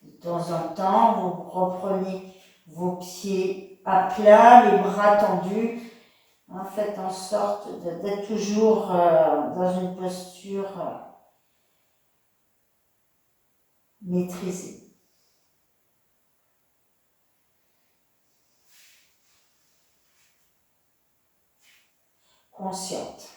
De temps en temps, vous reprenez vos pieds à plat, les bras tendus. Faites en sorte d'être toujours dans une posture maîtrisée. Consciente.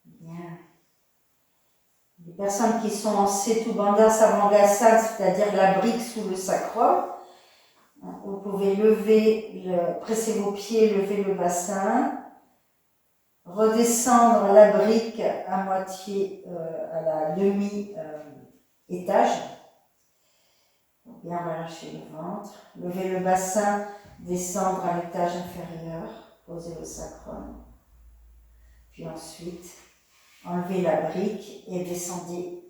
Bien. Les personnes qui sont en Setu Bandha Sarangasana, c'est-à-dire la brique sous le sacrum, vous pouvez presser vos pieds, lever le bassin, redescendre la brique à moitié, à la demi-étage, bien relâcher le ventre, lever le bassin, descendre à l'étage inférieur, poser le sacrum, puis ensuite enlevez la brique et descendez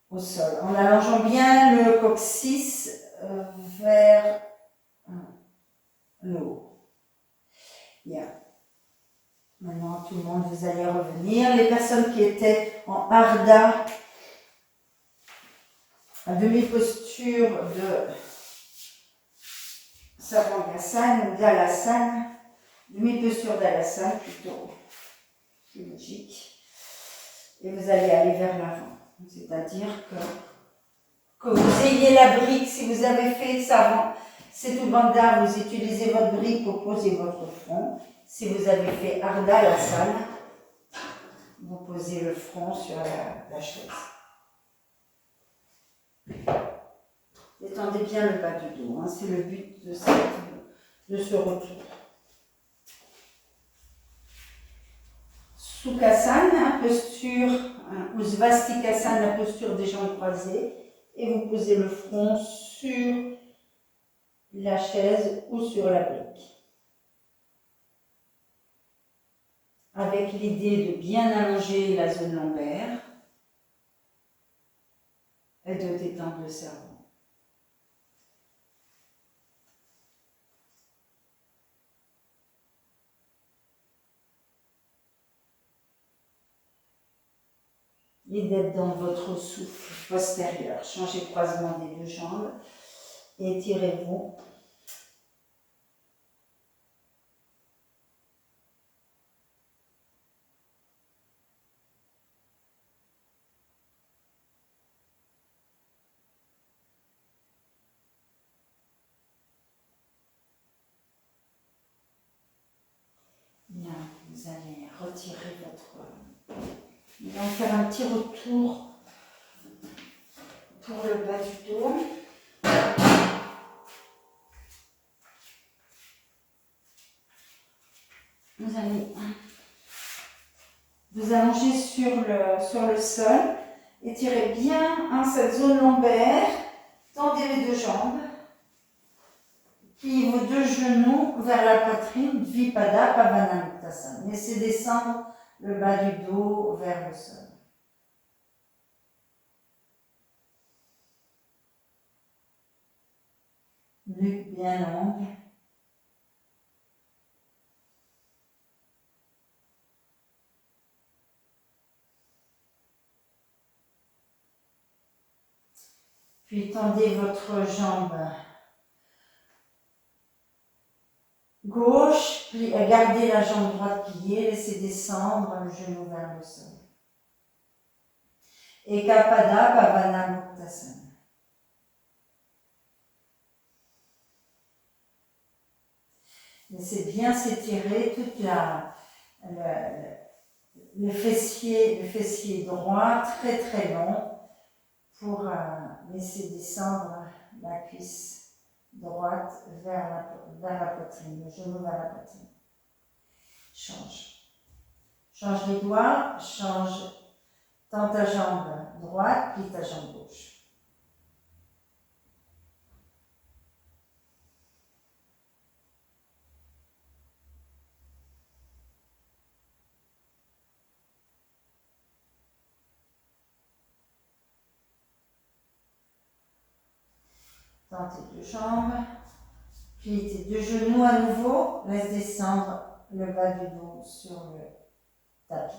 au sol, en allongeant bien le coccyx vers le haut. Bien. Maintenant, tout le monde, vous allez revenir. Les personnes qui étaient en Ardha, à demi-posture de Sarangasana ou d'Alasana, demi-posture d'Alasana plutôt, c'est logique. Et vous allez aller vers l'avant. C'est-à-dire que vous ayez la brique, si vous avez fait Setu Bandha, vous utilisez votre brique pour poser votre front. Si vous avez fait Ardha Alasana, vous posez le front sur la chaise. Détendez bien le bas du dos, c'est le but de ce retour. Sukhasana, posture, ou Svastikasana, posture des jambes croisées, et vous posez le front sur la chaise ou sur la brique. Avec l'idée de bien allonger la zone lombaire et de détendre le cerveau. Et d'être dans votre souffle postérieur. Changez le croisement des deux jambes et étirez-vous. retirer votre... Nous allons faire un petit retour pour le bas du dos. Vous allez vous allonger sur le sol. Étirez bien cette zone lombaire. Tendez les deux jambes. Pliez vos deux genoux vers la poitrine. Dvipada Pavanamuktasana. Laissez descendre le bas du dos vers le sol. Nuque bien longue. Puis tendez votre jambe gauche, gardez la jambe droite pliée, laissez descendre le genou vers le sol. Ekapada Pavanamuktasana. Laissez bien s'étirer toute le fessier droit, très très long, pour laisser descendre la cuisse droite vers la poitrine, le genou vers la poitrine. Change. Change les doigts, tends ta jambe droite, plie ta jambe gauche. Tends tes deux jambes, plie tes deux genoux à nouveau, laisse descendre le bas du dos sur le tapis.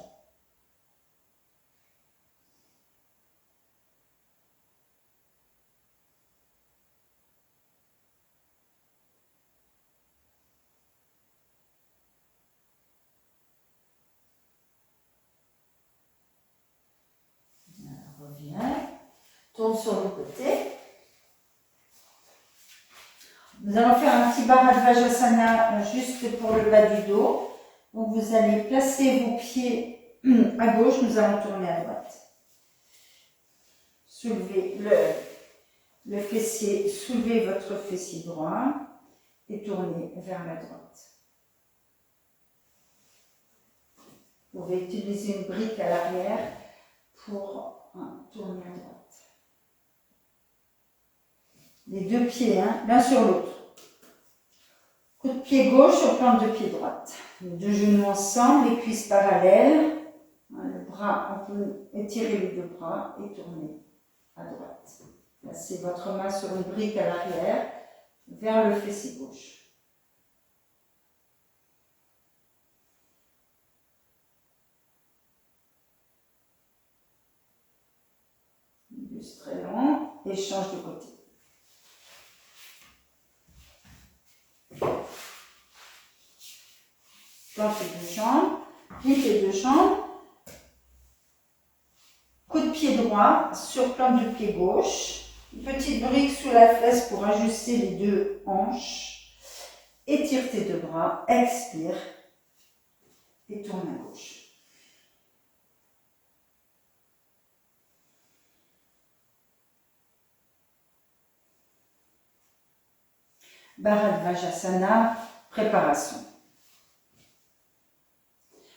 Reviens, tourne sur le côté. Nous allons faire un petit Bharadvajasana juste pour le bas du dos. Donc vous allez placer vos pieds à gauche, nous allons tourner à droite. Soulevez le fessier, soulevez votre fessier droit et tournez vers la droite. Vous pouvez utiliser une brique à l'arrière pour tourner à droite. Les deux pieds, l'un sur l'autre. Coup de pied gauche sur plante de pied droite. Les deux genoux ensemble, les cuisses parallèles. Le bras, on peut étirer les deux bras et tourner à droite. Placez votre main sur une brique à l'arrière, vers le fessier gauche. Une buste très long et change de côté. Plante les deux jambes, plie les deux jambes, coup de pied droit sur plante de pied gauche, une petite brique sous la fesse pour ajuster les deux hanches, étire tes deux bras, expire et tourne à gauche. Bharadvajasana, préparation.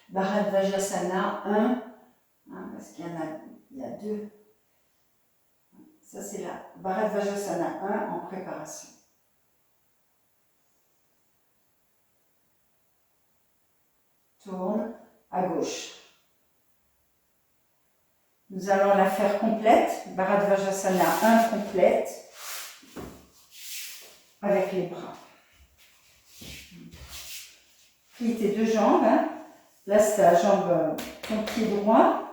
Bharadvajasana 1, parce qu'il y a deux. Ça c'est là. Bharadvajasana 1 en préparation. Tourne à gauche. Nous allons la faire complète. Bharadvajasana 1 complète. Avec les bras. Plie tes deux jambes. Place ta jambe, ton pied droit,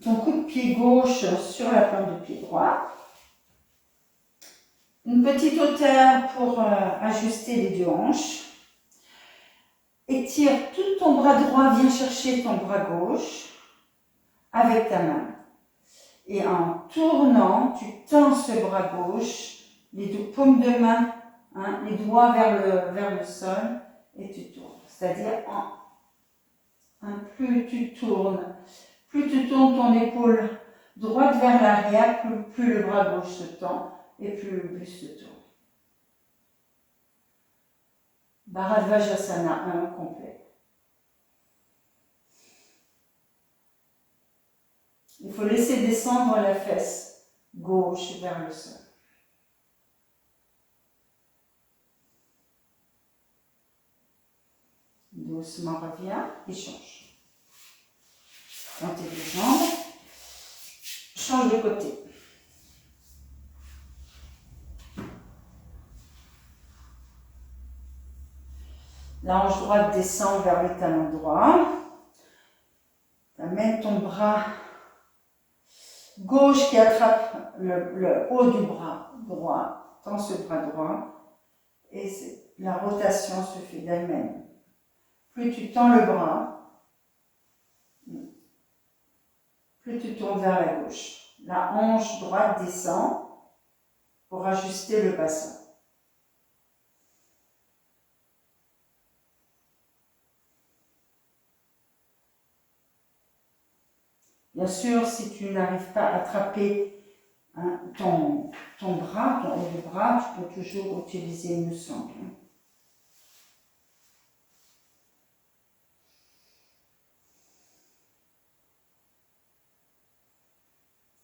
ton coup de pied gauche sur la plante de pied droit. Une petite hauteur pour ajuster les deux hanches. Étire tout ton bras droit, viens chercher ton bras gauche avec ta main. Et en tournant, tu tends ce bras gauche, les deux paumes de main, les doigts vers le sol, et tu tournes. C'est-à-dire hein, plus tu tournes ton épaule droite vers l'arrière, plus le bras gauche se tend et plus le buste se tourne. Bharadvajasana 1 complet. Il faut laisser descendre la fesse gauche vers le sol. Doucement reviens et change. Dans tes deux jambes, change de côté. La hanche droite descend vers le talon droit. Amène ton bras gauche qui attrape le haut du bras droit. Tends ce bras droit et la rotation se fait d'elle-même. Plus tu tends le bras, plus tu tournes vers la gauche. La hanche droite descend pour ajuster le bassin. Bien sûr, si tu n'arrives pas à attraper ton bras, ton haut du bras, tu peux toujours utiliser une sangle.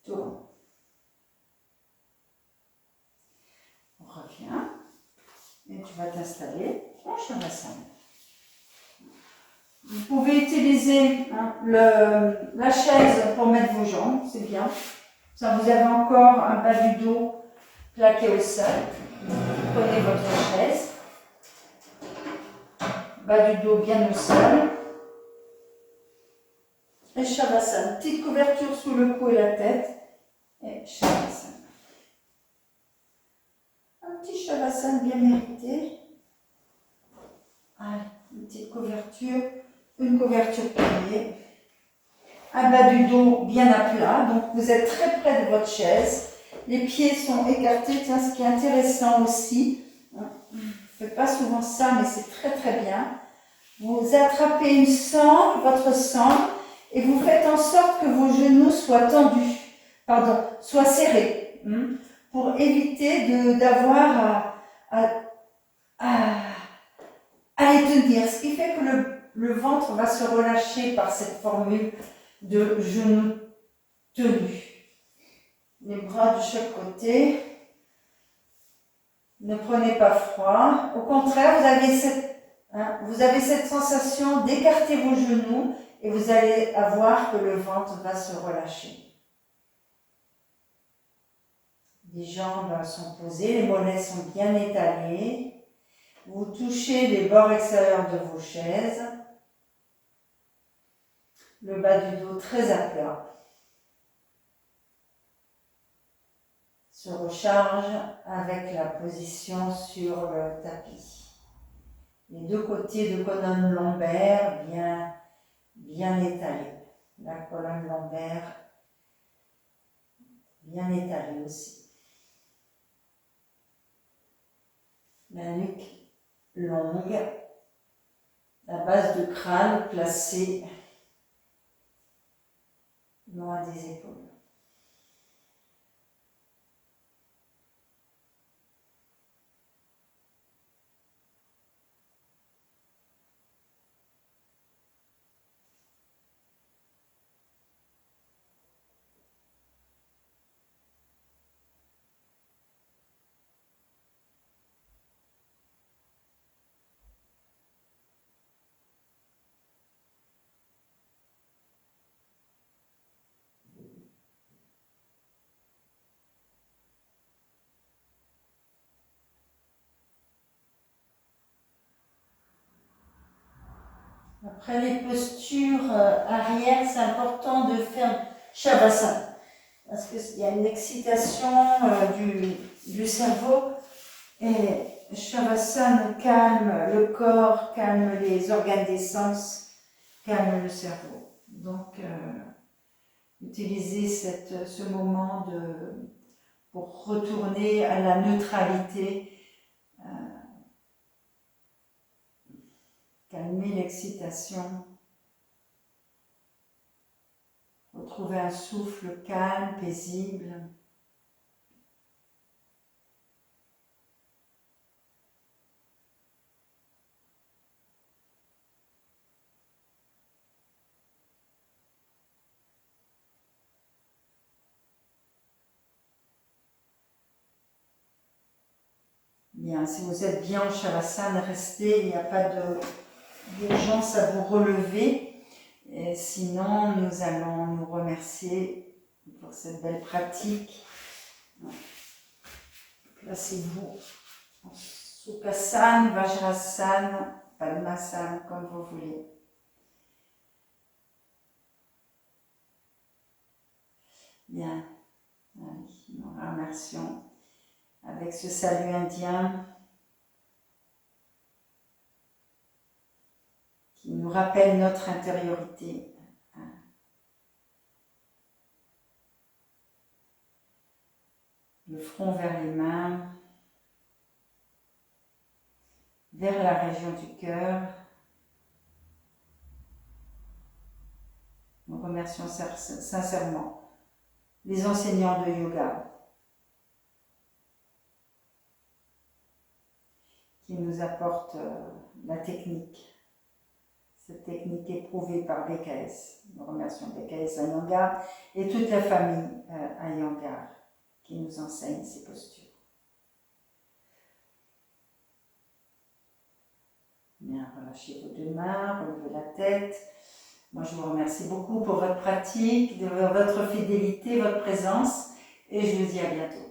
Tourne. On revient et tu vas t'installer en Shavasana. Vous pouvez utiliser la chaise pour mettre vos jambes, c'est bien. Ça, vous avez encore un bas du dos plaqué au sol. Prenez votre chaise. Bas du dos bien au sol. Et Shavasana. Petite couverture sous le cou et la tête. Et Shavasana. Un petit Shavasana bien mérité. Allez, une petite couverture. Une couverture pliée, un bas du dos bien à plat, donc vous êtes très près de votre chaise, les pieds sont écartés. Tiens, ce qui est intéressant aussi, je ne fais pas souvent ça, mais c'est très très bien, vous attrapez une sangle, votre sangle, et vous faites en sorte que vos genoux soient tendus, soient serrés, pour éviter d'avoir à les tenir, ce qui fait que le ventre va se relâcher par cette formule de genoux tenus. Les bras de chaque côté. Ne prenez pas froid. Au contraire, vous avez cette sensation d'écarter vos genoux et vous allez avoir que le ventre va se relâcher. Les jambes sont posées, les mollets sont bien étalés. Vous touchez les bords extérieurs de vos chaises. Le bas du dos très à plat. Se recharge avec la position sur le tapis. Les deux côtés de colonne lombaire bien étalés. La colonne lombaire bien étalée aussi. La nuque longue. La base du crâne placée loin des épaules. Après les postures arrière, c'est important de faire Shavasana. Parce qu'il y a une excitation du cerveau. Et Shavasana calme le corps, calme les organes des sens, calme le cerveau. Donc, utilisez ce moment pour retourner à la neutralité. Calmer l'excitation Retrouvez un souffle calme, paisible. Bien, si vous êtes bien en Shavasana, restez, il n'y a pas d'urgence à vous relever. Et sinon, nous allons nous remercier pour cette belle pratique. Placez-vous en Sukhasana, Vajrasana, Padmasana, comme vous voulez. Bien, allez, nous remercions avec ce salut indien qui nous rappelle notre intériorité. Le front vers les mains, vers la région du cœur. Nous remercions sincèrement les enseignants de yoga qui nous apportent la technique, cette technique éprouvée par BKS. Nous remercions BKS Iyengar et toute la famille Iyengar qui nous enseigne ces postures. Bien, relâchez vos deux mains, relevez la tête. Moi, je vous remercie beaucoup pour votre pratique, de votre fidélité, votre présence, et je vous dis à bientôt.